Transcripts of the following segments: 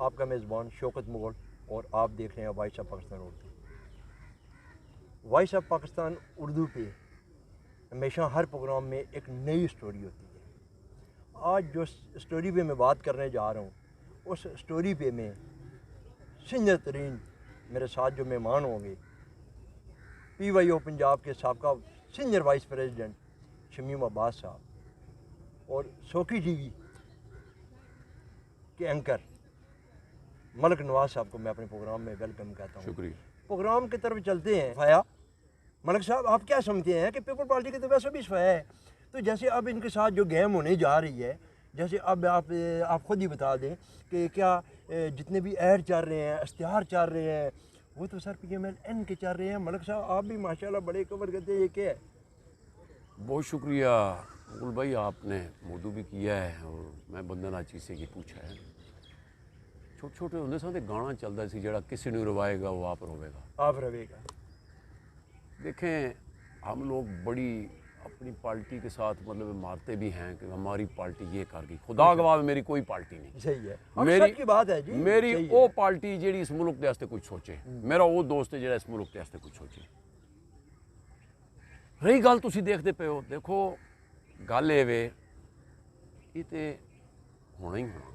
आपका मेज़बान शौकत मुगल और आप देख रहे हैं voice of Pakistan Urdu. Voice of Pakistan Urdu पे हमेशा हर प्रोग्राम में एक नई स्टोरी होती है। आज जो स्टोरी पे मैं बात करने जा रहा हूँ, उस स्टोरी पे मैं सीनियर तरीन मेरे साथ जो मेहमान होंगे, PYO पंजाब के साबका senior vice president Shamim Abbas साहब और सोकी TV के एंकर मलिक नवाज साहब को मैं अपने प्रोग्राम में वेलकम कहता हूँ। शुक्रिया। प्रोग्राम की तरफ चलते हैं। फाया मलिक साहब, आप क्या समझते हैं कि पीपल पार्टी की तो वैसे भी फाया है, तो जैसे अब इनके साथ जो गेम होने जा रही है, जैसे अब आप खुद ही बता दें कि क्या जितने भी ऐड चल रहे हैं, इश्तिहार चल रहे हैं, वो तो सर PMLN के चल रहे हैं। मलिक साहब आप भी माशाल्लाह बड़े कवर करते हैं, ये क्या है? बहुत शुक्रिया मुकुल भाई, आपने मौजू भी किया है और मैं बंदना चीज़ से ये पूछा है। छोटे छोटे होंगे साथ गाना चलता सी जड़ा किसी ने रवाएगा वो आप रोवेगा। आप रवेगा। देखें, हम लोग बड़ी अपनी पार्टी के साथ मतलब मारते भी हैं कि हमारी पार्टी ये कर गई। खुदा गवाह मेरी कोई पार्टी नहीं। सही है, मेरी की बात है जी। मेरी वो पार्टी जेड़ी इस मुल्क के वास्ते कुछ सोचे, मेरा वो दोस्त है जेड़ा इस मुल्क के वास्ते कुछ सोचे। रही गल तुसी देखते पे हो, देखो गल ये वे ये ते होना ही होना।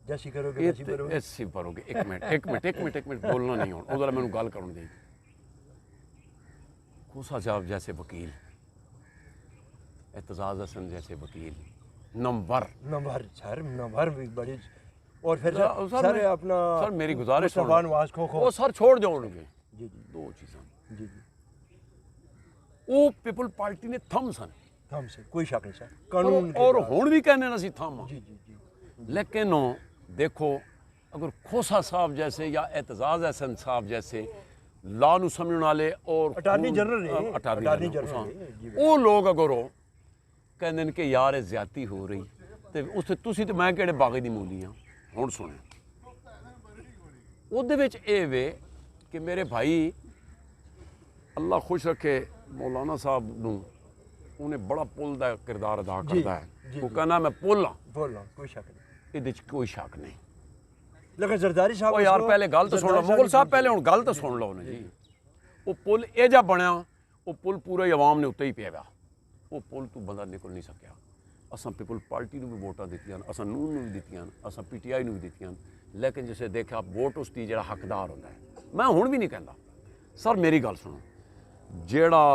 जैसी करोगे वैसी भरोगे। ऐसी भरोगे। एक मिनट बोलना नहीं होना, उधर मैंने गल करने दी। खोसा साहब जैसे वकील, एतजाज हसन जैसे वकील, नंबर सर भी बड़ी। और फिर सर अपना सर मेरी गुजारिश वो सर छोड़ दो उनके। जी दो चीज़ें जी वो पीपल पार्टी ने थम सन, थम से कोई शक नहीं सर, कानून और हुण भी कहने ना सी थम। जी। लेकिन देखो, अगर खोसा साहब जैसे या एतजाज हसन साहब जैसे ला नू समझने वाले और अटारनी जनरल वो लोग अगर हो कहते कि यार ज्यादती हो रही तो उस तुसी तो मैं किहड़े बागे दी मूली हाँ। हुण सुने ਉਹਦੇ ਵਿੱਚ ਇਹ ਵੇ कि मेरे भाई अल्लाह खुश रखे मौलाना साहब नूं, उन्हें बड़ा पुल का किरदार अदा करता है। वो कहना मैं पुल हाँ, कोई शक नहीं, ये कोई शक नहीं। लेकिन जरदारी साहब यार पहले गल तो सुन लो मुगल साहब, पहले हुण गल तो सुन लो ना जी। वो पुल ये जा बनया, वो पुल पूरे अवाम ने उत्ते ही पिया। वो पुल तू बंदा निकल नहीं सकिया। असां पीपल पार्टी नूं भी वोटां दित्तियां, असां नून नूं भी दित्तियां, असां PTI नूं भी दित्तियां, लेकिन जिसे देखा वोट उसकी जिहड़ा हकदार होंदा है। मैं हुण भी नहीं कहंदा सर, मेरी गल सुनो, जिहड़ा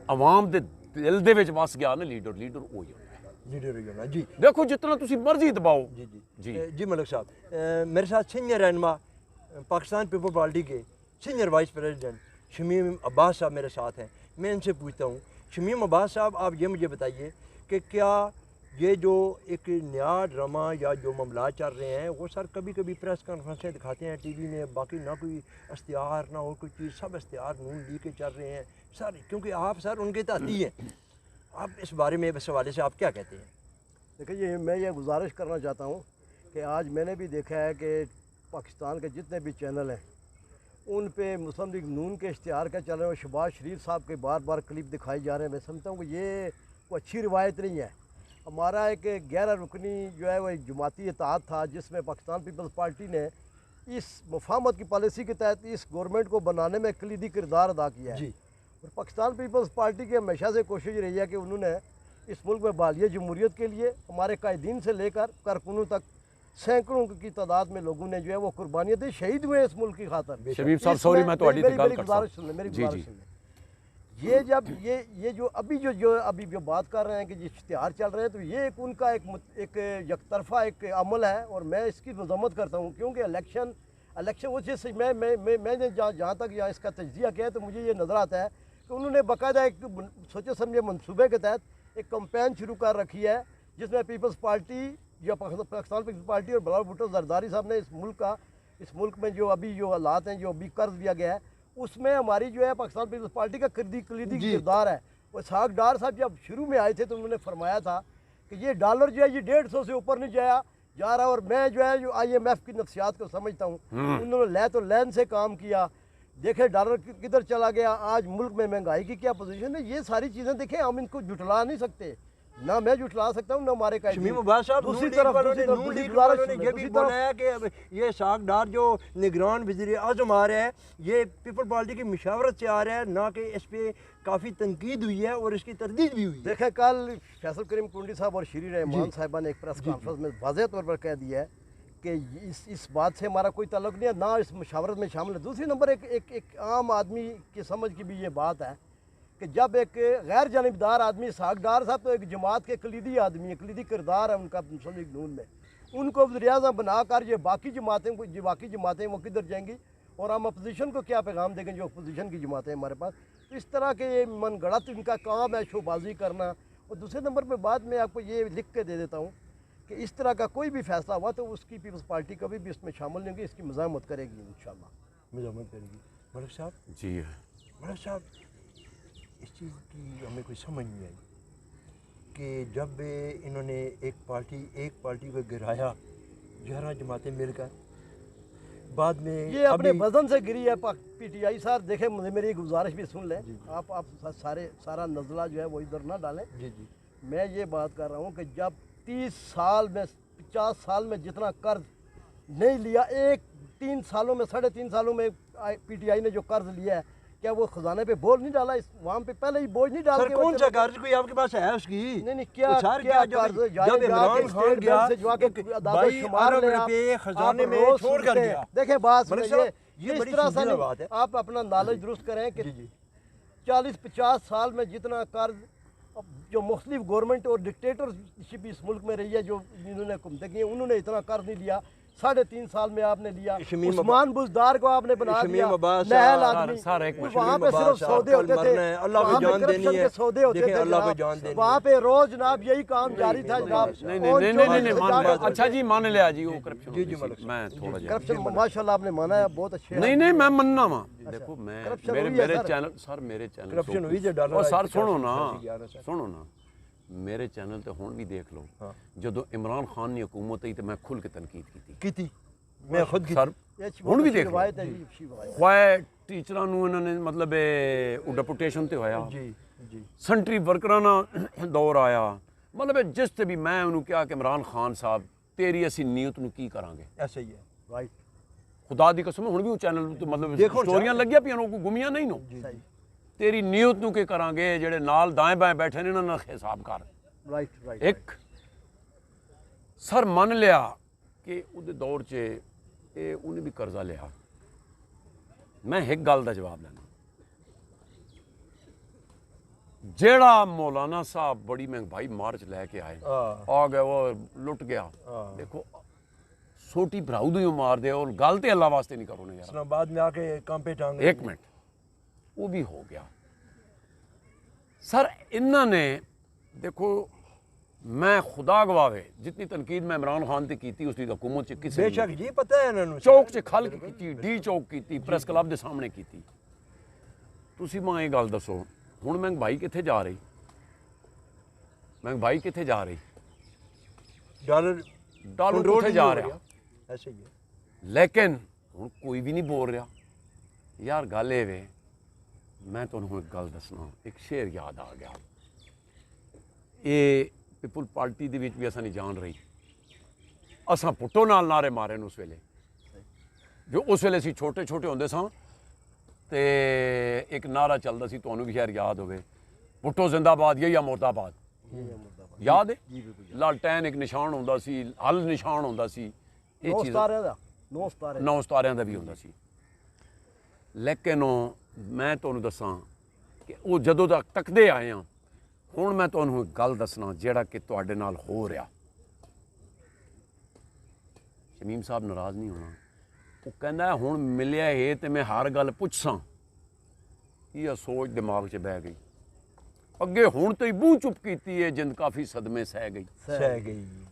अवाम दे दिल दे विच वस गया ना लीडर वो ही होंदा है। लीडर ही होना जी। देखो जितना तुसी मर्जी दबाओ। जी मलिक साहब, मेरे साथ सीनियर रहनुमा पाकिस्तान पीपल पार्टी के senior vice president Shamim Abbas साहब मेरे साथ हैं। मैं इनसे पूछता हूँ, शमीम अब्बास साहब आप ये मुझे बताइए कि क्या ये जो एक नया ड्रामा या जो मामला चल रहे हैं वो सर कभी कभी प्रेस कॉन्फ्रेंसें दिखाते हैं TV में, बाकी ना कोई इश्तिहार ना और कोई चीज़, सब इश्तिहार नून ली के चल रहे हैं सर, क्योंकि आप सर उनके ताती हैं, आप इस बारे में इस हवाले से आप क्या कहते हैं? देखिए, मैं ये गुजारिश करना चाहता हूँ कि आज मैंने भी देखा है कि पाकिस्तान के जितने भी चैनल हैं उन पे मुस्लिम लीग नून के इश्तिहार का चल रहे हैं, शहबाज शरीफ साहब के बार बार क्लिप दिखाई जा रहे हैं। मैं समझता हूँ कि ये कोई अच्छी रिवायत नहीं है। हमारा एक 11 रुकनी जो है वो एक जमाती इत्तेहाद था, जिसमें पाकिस्तान पीपल्स पार्टी ने इस मुफाहमत की पॉलिसी के तहत इस गवर्नमेंट को बनाने में कलीदी किरदार अदा किया है। और पाकिस्तान पीपल्स पार्टी की हमेशा से कोशिश रही है कि उन्होंने इस मुल्क में बहालिया जमहूरियत के लिए हमारे कायदीन से लेकर कारकुनों तक सैकड़ों की तादाद में लोगों ने जो है वो कुर्बानियाँ दी, शहीद हुए इस मुल्क की खातर। शबीब साहब सॉरी, मैं मेरी गुजारिश सुन लें, मेरी गुजारिश सुन लें। ये जब ये जो अभी जो बात कर रहे हैं कि इश्तिहार चल रहे हैं, तो ये एक उनका एक यकतरफा एक अमल है और मैं इसकी मजम्मत करता हूँ, क्योंकि इलेक्शन वो चीज़ मैंने जहाँ तक यहाँ इसका तजिया किया है तो मुझे ये नज़र आता है कि उन्होंने बाकायदा एक सोचे समझे मनसूबे के तहत एक कैंपेन शुरू कर रखी है, जिसमें पीपल्स पार्टी या पाकिस्तान पीपल्स पार्टी और बिलावल भुट्टो जरदारी साहब ने इस मुल्क में जो अभी जो हालात हैं, जो अभी कर्ज दिया गया है, उसमें हमारी जो है पाकिस्तान पीपल्स पार्टी का कलीदी किरदार है। वो इसहाक डार साहब जब शुरू में आए थे तो उन्होंने फरमाया था कि ये डॉलर जो है ये 150 से ऊपर नहीं जा रहा, और मैं जो है जो IMF की नफ्सियात को समझता हूँ। उन्होंने लैन से काम किया, देखे डॉलर किधर चला गया, आज मुल्क में महंगाई की क्या पोजीशन है। ये सारी चीज़ें देखें, हम इनको जुटला नहीं सकते। ना मैं जुटला सकता हूँ ना हमारे का शमीम अब्बास साहब दूसरी नून तरफ लीग दूसरी वालों ने गुजारिश ये भी दूसरी तरफ बनाया कि अब ये सागदार जो निगरान वज़ीर आज़म आ रहा है ये पीपल पार्टी की मशावरत से आ रहा है, ना कि इस पर काफ़ी तनकीद हुई है और इसकी तरदीद भी हुई है। देखें कल फैसल करीम कुंडी साहब और श्री रहमान साहिबा ने एक प्रेस कॉन्फ्रेंस में वाज़ेह तौर पर कह दिया है कि इस बात से हमारा कोई ताल्लुक नहीं है, ना इस मशावरत में शामिल है। दूसरी नंबर एक आम आदमी की समझ की भी ये बात है कि जब एक गैर जानिबदार आदमी सागदार साहब तो एक जमात के कलीदी आदमी है, कलीदी किरदार है उनका मुस्लिम लीग नून में, उनको वज़ीर-ए-आज़म बनाकर ये बाकी जमातें वो किधर जाएंगी और हम अपोजिशन को क्या पैगाम देंगे जो अपोजिशन की जमातें हैं हमारे पास। तो इस तरह के ये मनगढ़ंत इनका काम है शोबाजी करना। और दूसरे नंबर पर बात मैं आपको ये लिख के दे देता हूँ कि इस तरह का कोई भी फैसला हुआ तो उसकी पीपल्स पार्टी कभी भी इसमें शामिल नहीं होगी, इसकी मज़ामत करेगी इंशाल्लाह। मज़ामत करेगी। मलिक साहब, जी मलिक साहब, इस चीज़ की हमें कोई समझ नहीं आई कि जब इन्होंने एक पार्टी को गिराया 11 जमातें मिलकर, बाद में ये अपने वजन से गिरी है पीटीआई साहब। देखें मुझे मेरी एक गुजारिश भी सुन लें, आप सारा नज़ला जो है वो इधर ना डालें। जी जी, मैं ये बात कर रहा हूँ कि जब 30 साल में 50 साल में जितना कर्ज नहीं लिया, 3 सालों में 3.5 सालों में पीटीआई ने जो कर्ज लिया है, क्या वो खजाने पे बोझ नहीं डाला? इस वहाँ पे पहले ही बोझ नहीं डाल सर के कौन सा कर्ज कोई आपके पास है उसकी? नहीं क्या तो सर क्या जब कर्ज जब इमरान खान गया से जो आके 22 अरब रुपए खजाने में छोड़ कर गया। देखें बात मलिक सुनिए, साहब, ये इस बड़ी तरह से सीधी नहीं, बात है। आप अपना नॉलेज दुरुस्त करें कि 40-50 साल में जितना कर्ज जो मुख्तलिफ गवर्नमेंट और डिक्टेटरशिप इस मुल्क में रही है, जो इन्होंने हुकूमतें की हैं, उन्होंने इतना कर्ज नहीं लिया। 3.5 साल में आपने लिया। उस्मान बुज़दार को आपने बना दिया नहल आदमी। वहाँ पे सिर्फ सौदे होते थे, अल्लाह को जान देनी है, सौदे होते थे, अल्लाह को जान देनी है। वहाँ पे रोज जनाब यही काम जारी था जनाब। नहीं, अच्छा जी मान लिया जी वो करप्शन। जी जी मलिक साहब, मैं थोड़ा करप्शन माशाल्लाह आपने माना है, बहुत अच्छे। नहीं मैं मनना वा। देखो मैं मेरे चैनल करप्शन हुई जो डॉलर और सर सुनो ना मेरे चैनल ते हुण भी देख लो, ਜਦੋਂ इमरान खान ने हुकूमत आई तो मैं खुल के तनकीद की मैं खुद की सर हुण भी देख रवायत है जी, अच्छी रवायत। ख्वाए टीचरां नूं इन्हां ने मतलब ਉਹ डेपुटेशन ते होया जी जी, सेंट्री वर्करां दा दौर आया, मतलब जिस ते भी मैं उन्होंने कहा कि इमरान खान साहब तेरी असी नीयत नूं की करांगे। ऐसा ही है, राइट। खुदा दी कसम हुण भी वो चैनल ते मतलब स्टोरियां लगिया पियां को गुमियां नहीं नो। तेरी नीयत नूं के करांगे, जेड़े नाल दाएं बाएं बैठे ने इन्हां नाल हिसाब कर। Right right. एक सर मन लिया कि उहदे दौर च ये उन्हें भी कर्जा लिया। मैं एक गल का जवाब लेना, जेड़ा मौलाना साहब बड़ी महंगाई मार्च लैके आए आ गए वो लुट गया। देखो छोटी भराऊ दी मार दे और गल तो अल्लाह वास्ते नहीं करो यार, बाद में आके कांपे टांग। एक मिनट वो भी हो गया। सर इन्होंने देखो मैं खुदा गवावे जितनी तनकीद मैं इमरान खान से की उसकी हुकूमत च किसी बेशक जी पता है इन्होंने चौक च खल की डी चौक की प्रेस क्लब के सामने की। तुसी मां ये गल दसो हुण महंगाई कित्थे जा रही, महंगाई कित्थे जा रही, डॉलर कित्थे जा रहा, ऐसे ही है। लेकिन हुण कोई भी नहीं बोल रहा यार। गल ये वे मैं तुहानूं एक गल दसना, एक शेर याद आ गया। ये पीपल पार्टी दे विच भी असां नहीं जान रही, असां पुट्टो नाल नारे मारे उस वेले, जो उस वेले असीं छोटे छोटे होंदे सां ते एक नारा चलदा सी, तुहानूं भी शायद याद होवे, पुट्टो जिंदाबाद या मुर्दाबाद, याद है? लालटैन एक निशान होंदा सी, हल निशान होंदा सी, ये चीज़ 9 सितारियां दा भी होंदा सी। लेकिन मैं तुहानूं दसां कि वो जदों तक तकदे आए हैं, हुण मैं तुहानूं एक गल दसना जेड़ा कि तुहाडे नाल हो रहा। शमीम साहब नाराज़ नहीं होना, वो कहंदा है हुण मिलिया है तो मैं हर गल पुछसां, ये सोच दिमाग 'च बह गई। अगे हुण तो ही बूह चुप कीती है, जिंद काफ़ी सदमे सह गई,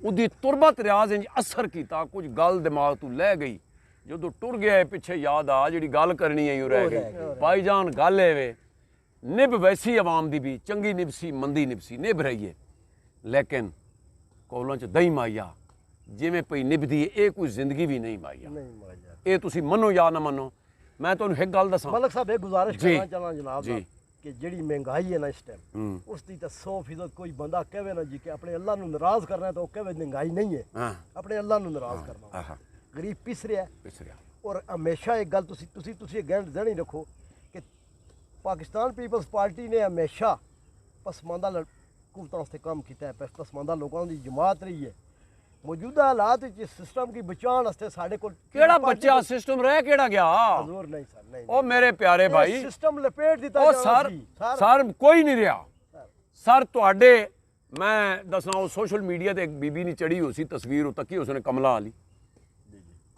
उहदी तुरबत रियाज इंज असर कीता, कुछ गल दिमाग तू लह गई। जो टुर गया है पिछे याद आ जिहड़ी गल करनी है रह गई। भाईजान गल है वे निभ वैसी अवाम दी भी, चंगी निभ सी मंदी निभ सी, निभ रही है, लेकिन कौलों च दही माइया जिवें पई निभदी है, ये कोई जिंदगी भी नहीं माइया। ये तुसी मनो या ना मनो, मैं तुहानूं एक गल दसां। मलिक साहब एक गुजारिश करना चाहना जनाब, जी कि ਜਿਹੜੀ ਮਹਿੰਗਾਈ ਹੈ ਨਾ ਇਸ ਟਾਈਮ ਉਸ ਦੀ ਤਾਂ 100% ਕੋਈ ਬੰਦਾ ਕਹੇ ਨਾ ਜੀ ਕਿ ਆਪਣੇ ਅੱਲਾ ਨੂੰ ਨਾਰਾਜ਼ ਕਰਨਾ ਹੈ ਤਾਂ ਉਹ ਕਹੇ ਮਹਿੰਗਾਈ ਨਹੀਂ ਹੈ ਹਾਂ ਆਪਣੇ ਅੱਲਾ ਨੂੰ ਨਾਰਾਜ਼ ਕਰਨਾ ਆਹਾ ਗਰੀਬ ਪਿਸ ਰਿਹਾ ਪਿਛ ਰਿਹਾ ਔਰ ਹਮੇਸ਼ਾ ਇੱਕ ਗੱਲ ਤੁਸੀਂ ਇਹ ਗੈਂਡ ਜਾਣੀ ਰੱਖੋ ਕਿ ਪਾਕਿਸਤਾਨ ਪੀਪਲਸ ਪਾਰਟੀ ਨੇ ਹਮੇਸ਼ਾ ਪਸਮਾਨਦਾ ਕੁਵਤਾਂ ਵਾਸਤੇ ਕੰਮ ਕੀਤਾ ਹੈ ਪਸਮਾਨਦਾ ਲੋਕਾਂ ਦੀ ਜਮਾਤ ਰਹੀ ਹੈ ਮੌਜੂਦਾ ਹਾਲਾਤ ਵਿੱਚ ਸਿਸਟਮ ਕੀ ਬਚਾਉਣ ਵਾਸਤੇ ਸਾਡੇ ਕੋਲ ਕਿਹੜਾ ਬੱਚਾ ਸਿਸਟਮ ਰਹਿ ਕਿਹੜਾ ਗਿਆ ਹਜ਼ੂਰ ਨਹੀਂ ਸਰ ਨਹੀਂ ਉਹ ਮੇਰੇ ਪਿਆਰੇ ਭਾਈ ਸਿਸਟਮ ਲਪੇਟ ਦਿੱਤਾ ਉਹ ਜਾਣਾ ਸਰ ਸੀ ਸਰ ਕੋਈ ਨਹੀਂ ਰਿਹਾ ਸਰ ਤੁਹਾਡੇ ਮੈਂ ਦੱਸਣਾ ਉਹ ਸੋਸ਼ਲ ਮੀਡੀਆ ਤੇ ਇੱਕ ਬੀਬੀ ਨੇ ਚੜੀ ਹੋ ਸੀ ਤਸਵੀਰ ਉਹ ਤੱਕੀ ਉਸਨੇ ਕਮਲਾ ਵਾਲੀ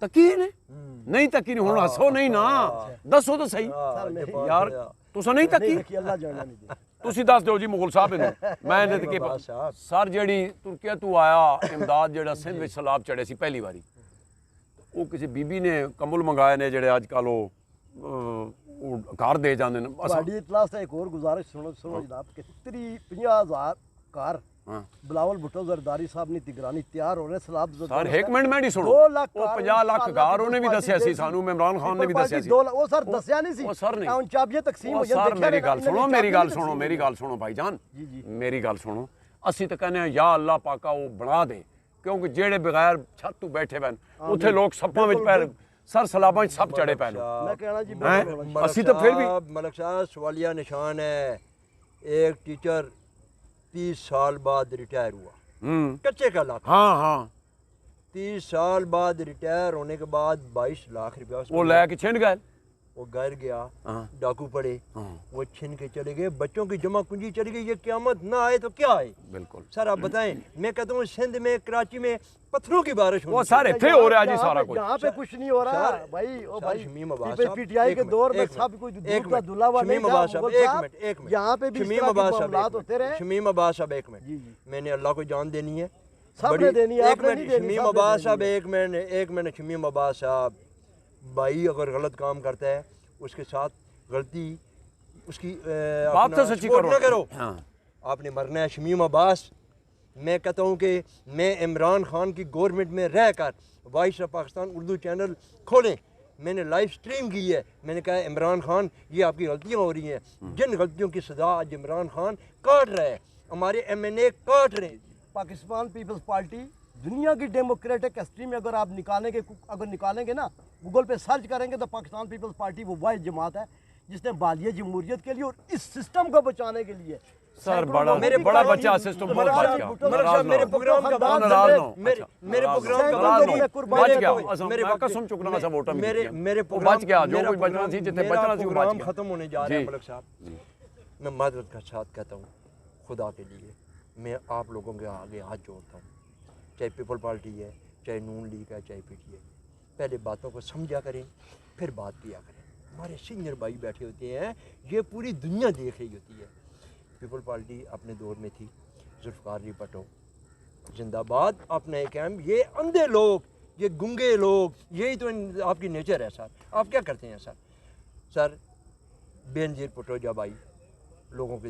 ਤੱਕੀ ਨੇ ਨਹੀਂ ਤੱਕੀ ਨਹੀਂ ਹੁਣ ਹੱਸੋ ਨਹੀਂ ਨਾ ਦੱਸੋ ਤਾਂ ਸਹੀ ਯਾਰ ਤੁਸੀਂ ਨਹੀਂ ਤੱਕੀ ਕਿ ਅੱਲਾ ਜਾਣਨਾ ਨਹੀਂ ਦੇ ਤੁਸੀਂ ਦੱਸ ਦਿਓ ਜੀ ਮੁਗਲ ਸਾਹਿਬ ਇਹਨੂੰ ਮੈਂ ਇਹਦੇ ਤੇ ਕੀ ਸਰ ਜਿਹੜੀ ਤੁਰਕੀਆ ਤੋਂ ਆਇਆ ਇਮਦਾਦ ਜਿਹੜਾ ਸਿੰਧ ਵਿੱਚ ਸਲਾਬ ਚੜੇ ਸੀ ਪਹਿਲੀ ਵਾਰੀ ਉਹ ਕਿਸੇ ਬੀਬੀ ਨੇ ਕੰਬਲ ਮੰਗਾਏ ਨੇ ਜਿਹੜੇ ਅੱਜ ਕੱਲ ਉਹ ਘਰ ਦੇ ਜਾਂਦੇ ਨੇ ਤੁਹਾਡੀ ਇਤਲਾਹ ਤੇ ਇੱਕ ਹੋਰ ਗੁਜ਼ਾਰਿਸ਼ ਸੁਣੋ ਜਨਾਬ ਕਿ 50,000 ਘਰ ਬਿਲਾਵਲ ਭੁੱਟੋ ਜ਼ਰਦਾਰੀ ਸਾਹਿਬ ਨੇ ਨਿਗਰਾਨੀ ਤਿਆਰ ਹੋ ਰਹੇ ਸਲਾਬ ਸਰ ਇੱਕ ਮਿੰਟ ਮੈਂ ਨਹੀਂ ਸੁਣੋ 2 ਲੱਖ ਉਹ 50 ਲੱਖ ਘਰ ਉਹਨੇ ਵੀ ਦੱਸਿਆ ਸੀ ਸਾਨੂੰ ਇਮਰਾਨ ਖਾਨ ਨੇ ਵੀ ਦੱਸਿਆ ਸੀ ਉਹ ਸਰ ਦੱਸਿਆ ਨਹੀਂ ਸੀ ਉਹ ਸਰ ਨਹੀਂ ਹੁਣ ਚਾਬੀਆਂ ਤਕਸੀਮ ਹੋ ਸਰ ਮੇਰੀ ਗੱਲ ਸੁਣੋ ਮੇਰੀ ਗੱਲ ਸੁਣੋ ਭਾਈਜਾਨ ਮੇਰੀ ਗੱਲ ਸੁਣੋ ਅਸੀਂ ਤਾਂ ਕਹਿੰਦੇ ਆ ਯਾ ਅੱਲਾਹ ਪਾਕਾ ਉਹ ਬਣਾ ਦੇ ਕਿਉਂਕਿ ਜਿਹੜੇ ਬਗੈਰ ਛੱਤ ਤੋਂ ਬੈਠੇ ਬੈਨ ਉੱਥੇ ਲੋਕ ਸੱਪਾਂ ਵਿੱਚ ਪੈਰ ਸਰ ਸਲਾਬਾਂ 'ਚ ਸੱਪ ਚੜੇ ਪੈ ਲੋ मैं कहना जी ਅਸੀਂ ਤਾਂ ਫਿਰ ਵੀ मलक साहब सवालिया निशान है एक टीचर 30 साल बाद रिटायर हुआ कच्चे का लाख हाँ 30 साल बाद रिटायर होने के बाद 22 लाख रुपया वो लेके छिन गए वो घर गया डाकू पड़े वो छिन के चले गए बच्चों की जमा पूंजी चली गई ये क़यामत ना आए तो क्या आए बिल्कुल सर आप बताएं मैं कहता हूँ सिंध में कराची में पत्थरों की बारिश वो सारे थे हो रहा जी सारा कुछ यहाँ पे कुछ नहीं हो रहा भाई ओ भाई शमीम अब्बास साहब पीटीआई के दौर में सब कुछ दूध का दुलावा नहीं था एक मिनट यहाँ पे भी शमीम अब्बास मामलात होते रहे शमीम अब्बास साहब एक मिनट मैंने अल्लाह को जान देनी है सबने देनी है आपने नहीं देनी शमीम अब्बास साहब एक मिनट शमीम अब्बास साहब भाई अगर गलत काम करता है उसके साथ गलती उसकी बात तो सच्ची करो आपने मरना है शमीम अब्बास मैं कहता हूँ कि मैं इमरान खान की गवर्नमेंट में रहकर voice of Pakistan Urdu channel खोलें मैंने लाइव स्ट्रीम की है मैंने कहा इमरान खान ये आपकी गलतियाँ हो रही हैं जिन गलतियों की सजा आज इमरान खान काट रहा है हमारे MNA काट रहे हैं पाकिस्तान पीपल्स पार्टी दुनिया की डेमोक्रेटिक हिस्ट्री में अगर आप निकालेंगे ना गूगल पे सर्च करेंगे तो पाकिस्तान पीपल्स पार्टी वो वाहिद जमात है जिसने बालिया जमहूरियत के लिए और इस सिस्टम को बचाने के लिए सर बड़ा बच्चा सिस्टम बहुत बच गया मेरे प्रोग्राम का नाराज नो मेरे प्रोग्राम का बच गया मेरे कसम चुकना सा वोट मेरे प्रोग्राम बच गया जो कुछ बचना थी जितने बचना थी वो बच गया खत्म होने जा रहा है मलक साहब मैं मादरत का साथ कहता हूँ खुदा के लिए मैं आप लोगों के आगे हाथ जोड़ता हूँ चाहे पीपल पार्टी है चाहे नून लीग है चाहे PTI पहले बातों को समझा करें फिर बात किया करें हमारे सीनियर भाई बैठे होते हैं ये पूरी दुनिया देख रही होती है पीपल पार्टी अपने दौर में थी जुल्फ़िकार अली भुट्टो जिंदाबाद अपना एक कैम ये अंधे लोग ये गूंगे लोग यही तो आपकी नेचर है सर आप क्या करते हैं सर बेनज़ीर भुट्टो जब आई लोगों के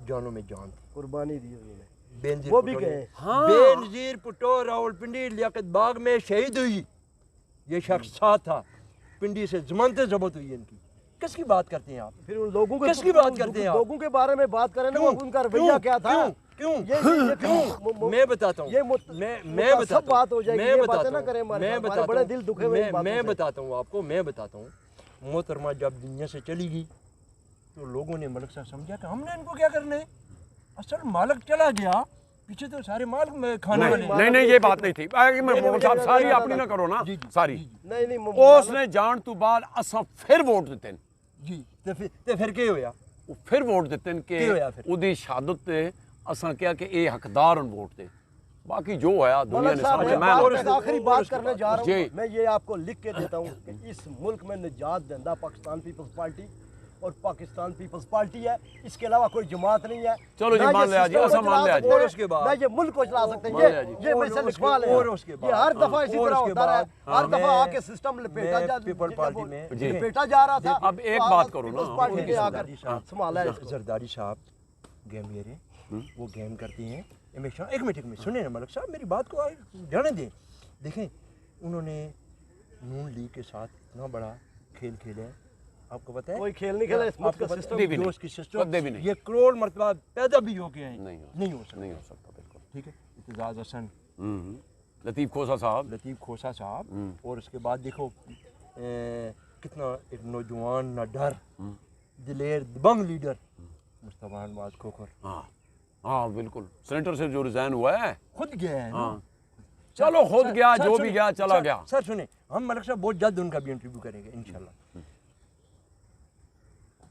जानों में जान थी कुर्बानी दी उन्होंने बेनज़ीर वो भी गए बेनज़ीर भुट्टो रावलपिंडी लियाकत बाग में शहीद हुई ये शख्स साथ था पिंडी से जमानत जब्त हुई इनकी किसकी बात करते हैं आप फिर उन लोगों के किसकी बात करते हैं आप लोगों के बारे में बात करें ना उनका रवैया क्या था क्यों क्यों मैं बताता हूँ मैं बताता सब बात हो जाएगी मैं ये बताता बातें ना हूँ करें मैं बताता बड़े दिल दुखे हुए मैं बताता हूँ आपको मैं बताता हूँ मोहतरमा जब दुनिया से चली गई तो लोगों ने मलिक साहब समझा कि हमने इनको क्या करना है असल मालिक चला गया पीछे तो सारे माल खाने वाले नहीं ये बात नहीं थी मुगल साहब सारी अपनी ना करो ना सारी नहीं उसने जान तो बाद असा फिर वोट दिते जी ते फिर के होया फिर वोट दिते कि उदी शहादत ते असा क्या कि ये हकदार उन वोट दे बाकी जो होया दुनिया ने समझ मैं आखिरी बात करने जा रहा हूँ मैं ये आपको लिख के देता हूँ कि इस मुल्क में निजात देंदा पाकिस्तान पीपल्स पार्टी और पाकिस्तान पीपल्स पार्टी है इसके अलावा कोई जमात नहीं है चलो जी मान लिया जी ऐसा मान लिया जी और उसके बाद ना ये मुल्क को चला सकते हैं ये मैं से लिखवा ले और उसके बाद ये हर दफा इसी तरह होता है हर दफा आके सिस्टम लपेटा जा पीपल पार्टी में लपेटा जा रहा था अब एक बात करो ना पार्टी के आकर संभाला है जरदारी साहब गेम ये वो गेम करती हैं हमेशा एक मिनट सुने ना मलिक साहब मेरी बात को जाने दें देखें उन्होंने नून लीग के साथ इतना बड़ा खेल खेला है आपको पता है कोई खेल नहीं खेला, स्मूथ आपको का पता सिस्टम कभी नहीं, जो उसकी सिस्टम कभी भी नहीं। ये करोड़ मरतबा पैदा भी हो गए हैं, नहीं हो नहीं हो सकता बिल्कुल। ठीक है। इत्तेजाज हसन, लतीफ़ खोसा साहब, लतीफ़ खोसा साहब, और उसके बाद देखो कितना एक नौजवान ना डर, दिलेर दबंग लीडर मुस्तफा नवाज खोखर, हाँ हाँ बिल्कुल, सेनेटर से जो रिजाइन हुआ है, खुद गया है ना। हाँ चलो खुद गया, सर जो सुनिए, भी गया चला सर- गया। सर सुने, हम मलिक साहब बहुत जल्द उनका भी इंटरव्यू करेंगे इंशाल्लाह।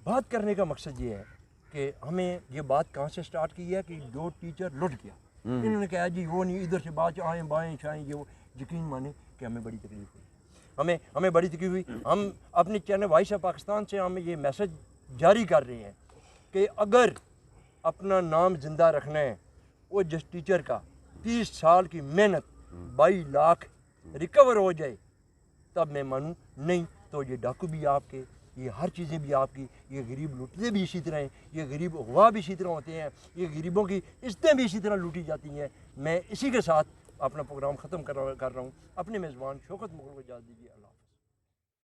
बात करने का मकसद ये है कि हमें ये बात कहाँ से स्टार्ट की है कि जो टीचर लुट गया, इन्होंने कहा जी वो नहीं, इधर से बात आएँ बाएँ शाएँ ये वो, यकीन माने कि हमें बड़ी तकलीफ हुई, हमें बड़ी तकलीफ हुई। हम अपने चैनल वॉइस ऑफ पाकिस्तान से हम ये मैसेज जारी कर रहे हैं कि अगर अपना नाम ज़िंदा रखना है, वो जिस टीचर का 30 साल की मेहनत 22 लाख रिकवर हो जाए तब मैं मानूँ, नहीं तो ये डाकू भी आपके, ये हर चीज़ें भी आपकी, ये गरीब लूटते भी इसी तरह हैं, ये गरीब अगवा भी इसी तरह होते हैं, ये गरीबों की इज्जतें भी इसी तरह लूटी जाती हैं। मैं इसी के साथ अपना प्रोग्राम ख़त्म कर रहा हूँ। अपने मेज़बान शौकत मुग़ल को इजाज़त दीजिए। अल्लाह हाफ़िज़।